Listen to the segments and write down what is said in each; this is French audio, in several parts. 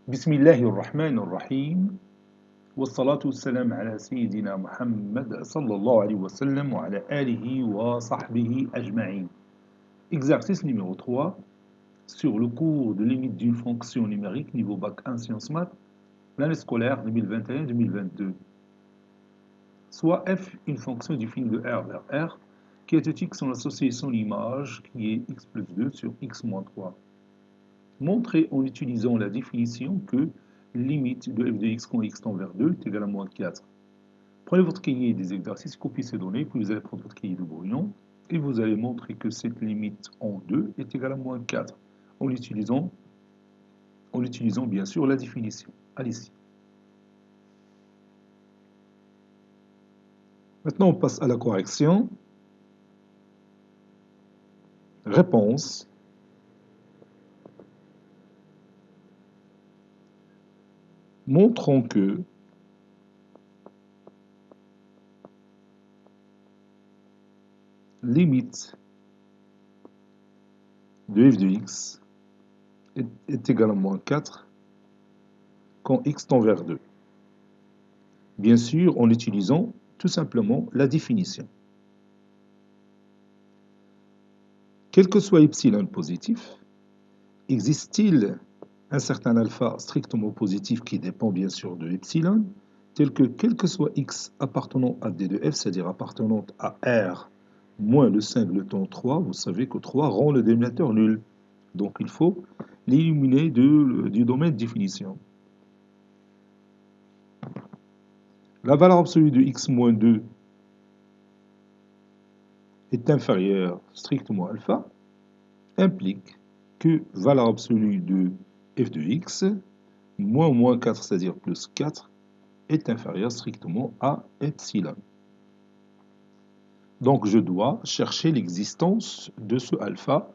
بسم الله الرحمن الرحيم والصلاة والسلام على سيدنا محمد صلى الله عليه وسلم وعلى آله وصحبه أجمعين. Exercice numéro 3 sur le cours de limite d'une fonction numérique niveau bac 1 sciences maths, l'année scolaire 2021-2022. Soit f une fonction définie de R vers R qui est x en associé son image qui est x plus 2 sur x moins 3. Montrez en utilisant la définition que limite de f de x quand x tend vers 2 est égal à moins 4. Prenez votre cahier des exercices, copiez ces données, puis vous allez prendre votre cahier de brouillon et vous allez montrer que cette limite en 2 est égale à moins 4 en utilisant bien sûr la définition. Allez-y. Maintenant, on passe à la correction. Réponse. Montrons que limite de f de x est égale à moins 4 quand x tend vers 2. Bien sûr, en utilisant tout simplement la définition. Quel que soit epsilon positif, existe-t-il un certain alpha strictement positif qui dépend bien sûr de epsilon, tel que quel que soit x appartenant à d de f, c'est-à-dire appartenant à R moins le singleton 3, vous savez que 3 rend le dénominateur nul. Donc il faut l'éliminer du domaine de définition. La valeur absolue de x moins 2 est inférieure strictement à alpha, implique que valeur absolue de f de x moins 4, c'est-à-dire plus 4, est inférieure strictement à epsilon. Donc je dois chercher l'existence de ce alpha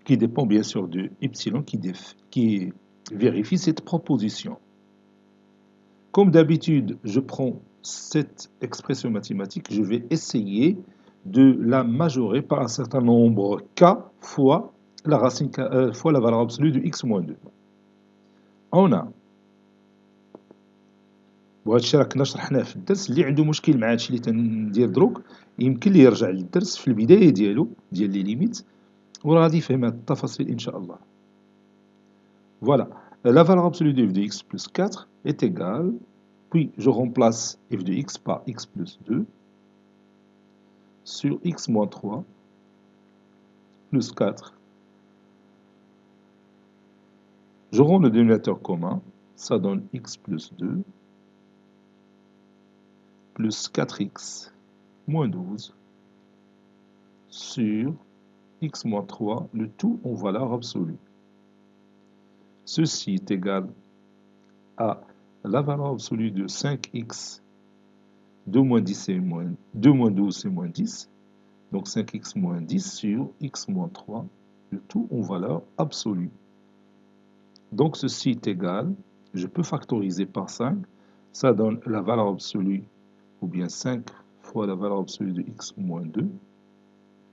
qui dépend bien sûr de epsilon qui vérifie cette proposition. Comme d'habitude, je prends cette expression mathématique, je vais essayer de la majorer par un certain nombre k fois la valeur absolue de x moins 2. On a وهذا الشيء راكنا شرحناه في الدرس. اللي عنده مشكل مع هادشي اللي تندير دروك يمكن ليه يرجع للدرس في البدايه ديالو ديال لي ليميت وراه غادي يفهم هاد التفاصيل ان شاء الله. Voilà, la valeur absolue de f de x plus 4 est égale, puis je remplace f de x par x plus 2 sur x moins 3 plus 4. Je rends le dénominateur commun, ça donne x plus 2 plus 4x moins 12 sur x moins 3, le tout en valeur absolue. Ceci est égal à la valeur absolue de 5x, 2 moins 10 et 2 moins 12 c'est moins 10, donc 5x moins 10 sur x moins 3, le tout en valeur absolue. Donc ceci est égal, je peux factoriser par 5, ça donne la valeur absolue, ou bien 5 fois la valeur absolue de x moins 2,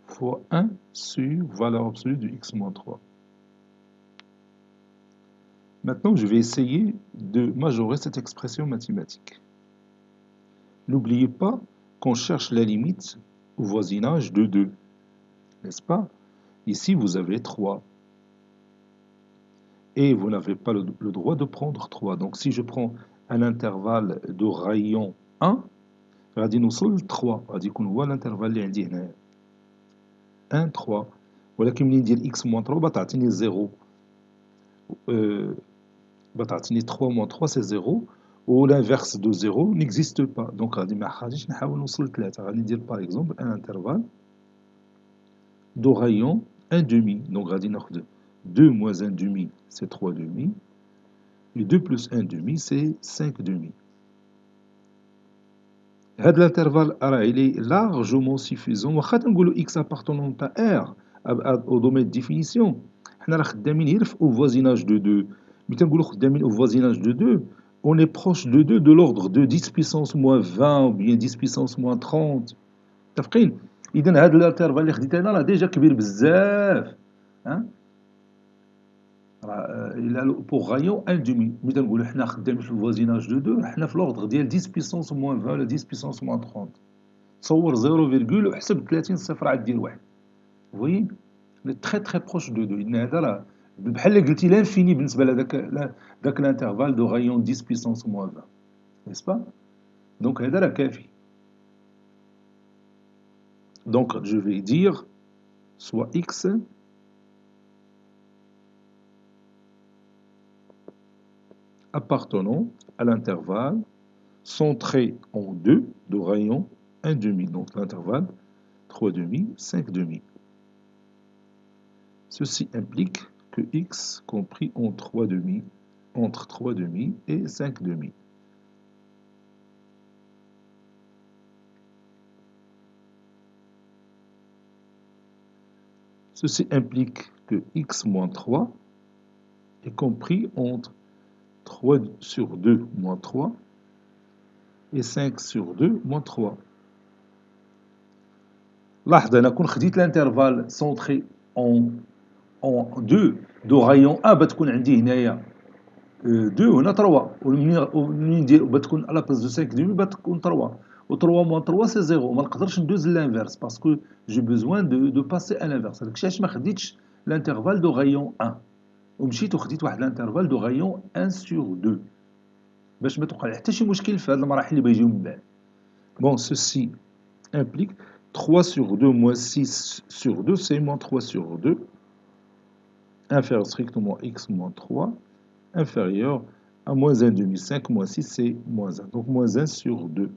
fois 1 sur valeur absolue de x moins 3. Maintenant, je vais essayer de majorer cette expression mathématique. N'oubliez pas qu'on cherche la limite au voisinage de 2, n'est-ce pas? Ici, vous avez 3. Et vous n'avez pas le droit de prendre 3. Donc, si je prends un intervalle de rayon 1, غادي نوصل ل 3. غادي يكون هو الانترفال اللي عندي هنايا 1 3. ولكن منين ندير x moins 3 تعطيني 0. تعطيني 3 moins 3 c'est 0. Ou l'inverse de 0 n'existe pas. Donc غادي ما غاديش نحاول نوصل ل 3. غادي ندير par exemple un intervalle de rayon 1 demi. Donc غادي ناخذ 2 moins 1 demi c'est 3 demi. Et 2 plus 1 demi c'est 5 demi. هذا الانترفال راه il est largement suffisant. واخا تنقولوا x appartenant à R au domaine de définition, حنا راه خدامين غير au voisinage de 2. ملي تنقولوا خدامين au voisinage de 2, on est proche de 2 de l'ordre de 10 puissance moins 20 ou bien 10 puissance moins 30. متفقين؟ إذا هذا الانترفال اللي خديت أنا راه ديجا كبير بزاف. pour rayon 1 demi. مثلا نقولوا حنا خدامين في الفوازيناج دو 2 حنا في لوردر ديال 10 بيسونس موان 20 ولا 10 بيسونس موان 30. تصور 0 وحسب 30 صفر عاد دير واحد. فوي تري تري بروش دو 2. إن هذا راه بحال اللي قلتي لانفيني بالنسبه لذاك الانترفال دو رايون 10 بيسونس موان 20. نيسبا؟ دونك هذا راه كافي. دونك جو في دير soit x appartenant à l'intervalle centré en 2 de rayon 1 demi, donc l'intervalle 3 demi, 5 demi. Ceci implique que x compris entre 3 demi et 5 demi. Ceci implique que x moins 3 est compris entre 3 sur 2 moins 3 et 5 sur 2 moins 3. لاحظ أنا كون خديت الانترفال سونتري اون 2 دو رايون 1 بتكون عندي هنايا 2 هنا 3 ومنين ندير بتكون على بلاص دو 5 دومي بتكون 3 و 3 موان 3 سي 0 وما نقدرش ندوز للانفيرس باسكو جي بوزوان دو باسي ان انفيرس داكشي علاش ما خديتش الانترفال دو رايون 1 ومشيت وخديت واحد الانترفال دو رايون 1 سور 2 باش ما توقع حتى شي مشكل في هاد المراحل اللي بيجيو من بعد. بون سوسي implique 3 sur 2 moins 6 sur 2, c'est moins 3 sur 2, inférieur strictement x moins 3, inférieur à moins 1 demi. 5 moins 6, c'est moins 1. Donc moins 1 sur 2.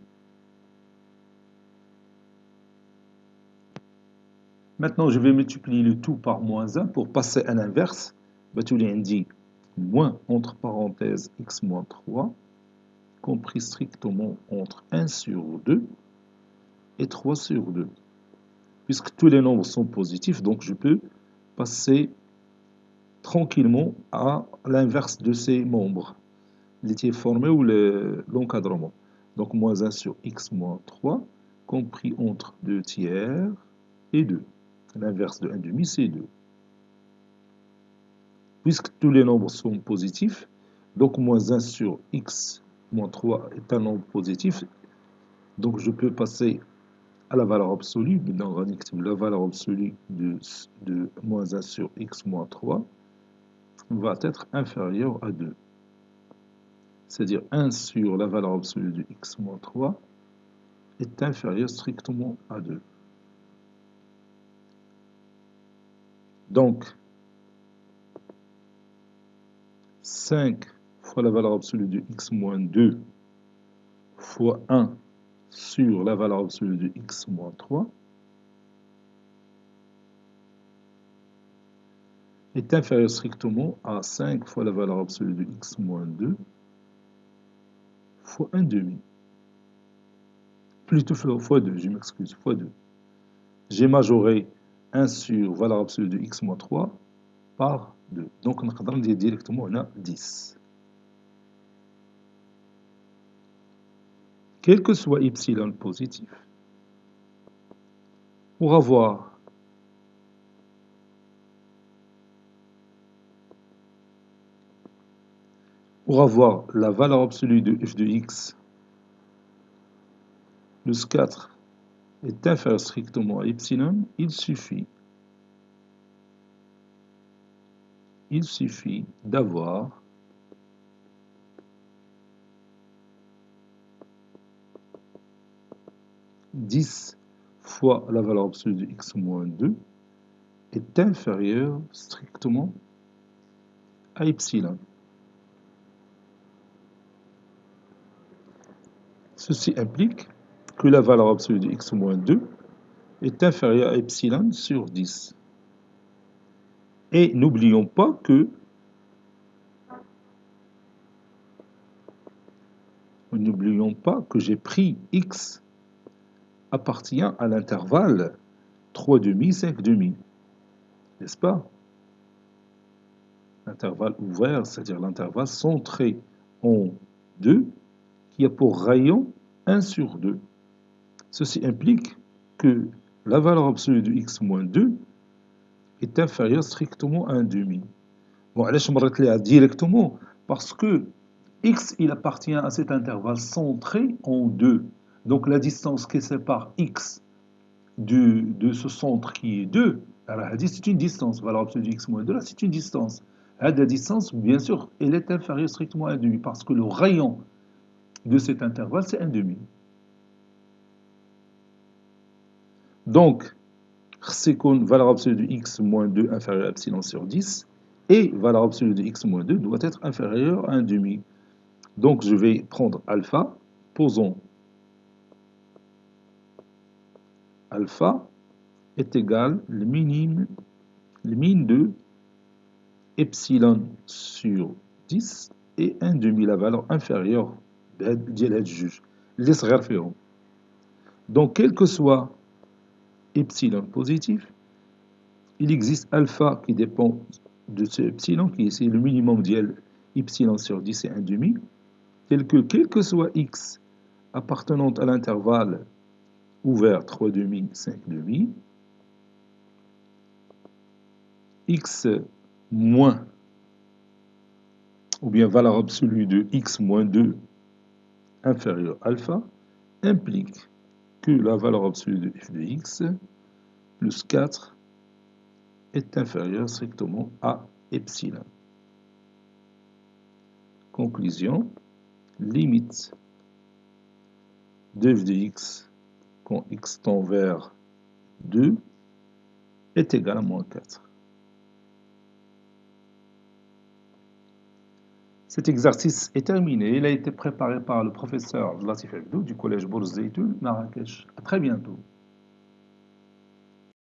Maintenant, je vais multiplier le tout par moins 1 pour passer à l'inverse. On dit moins entre parenthèses x moins 3, compris strictement entre 1 sur 2 et 3 sur 2. Puisque tous les nombres sont positifs, donc je peux passer tranquillement à l'inverse de ces membres, l'étier formé ou l'encadrement. Donc moins 1 sur x moins 3, compris entre 2 tiers et 2. L'inverse de 1 demi, c'est 2. Puisque tous les nombres sont positifs, donc moins 1 sur x moins 3 est un nombre positif, donc je peux passer à la valeur absolue. Maintenant, on va la valeur absolue de moins 1 sur x moins 3 va être inférieur à 2. C'est-à-dire 1 sur la valeur absolue de x moins 3 est inférieur strictement à 2. Donc, 5 fois la valeur absolue de x moins 2 fois 1 sur la valeur absolue de x moins 3 est inférieur strictement à 5 fois la valeur absolue de x moins 2 fois 1 demi. Plutôt fois 2, je m'excuse, fois 2. J'ai majoré 1 sur valeur absolue de x moins 3 par 2. Donc, on va dire directement on a 10. Quel que soit epsilon positif, pour avoir la valeur absolue de f de x plus 4 est inférieur strictement à epsilon, il suffit d'avoir « 10 fois la valeur absolue de x moins 2 est inférieur strictement à epsilon. » Ceci implique que la valeur absolue de x moins 2 est inférieure à epsilon sur 10. Et n'oublions pas que j'ai pris x appartient à l'intervalle 3 demi, 5 demi. N'est-ce pas? L'intervalle ouvert, c'est-à-dire l'intervalle centré en 2, qui a pour rayon 1 sur 2. Ceci implique que la valeur absolue de x moins 2 est inférieure strictement à 1 demi. Bon, علاش مريت ليها directement? Parce que x, il appartient à cet intervalle centré en 2. Donc la distance qui sépare x de ce centre qui est 2, alors c'est une distance, valeur absolue de x moins 2, là c'est une distance. La distance, bien sûr, elle est inférieure strictement à 1,5 parce que le rayon de cet intervalle, c'est 1,5. Donc, c'est qu'une valeur absolue de x moins 2 inférieure à epsilon sur 10, et valeur absolue de x moins 2 doit être inférieure à 1,5. Donc, je vais prendre alpha, posons alpha est égal le min de epsilon sur 10 et 1,5 la valeur inférieure ديال هاد الجوج اللي صغير فيهم. Donc, quel que soit epsilon positif, il existe alpha qui dépend de ce epsilon, qui est ici le minimum ديال epsilon sur 10 et 1,5, tel que quel que soit x appartenant à l'intervalle ouvert 3,5, 5,5, x moins, ou bien valeur absolue de x moins 2 inférieur à alpha, implique que la valeur absolue de f de x plus 4 est inférieure strictement à epsilon. Conclusion, limite de f de x quand x tend vers 2 est égale à moins 4. Cet exercice est terminé. Il a été préparé par le professeur Latif Abdou du collège Bourz Zeytoun, Marrakech. À très bientôt.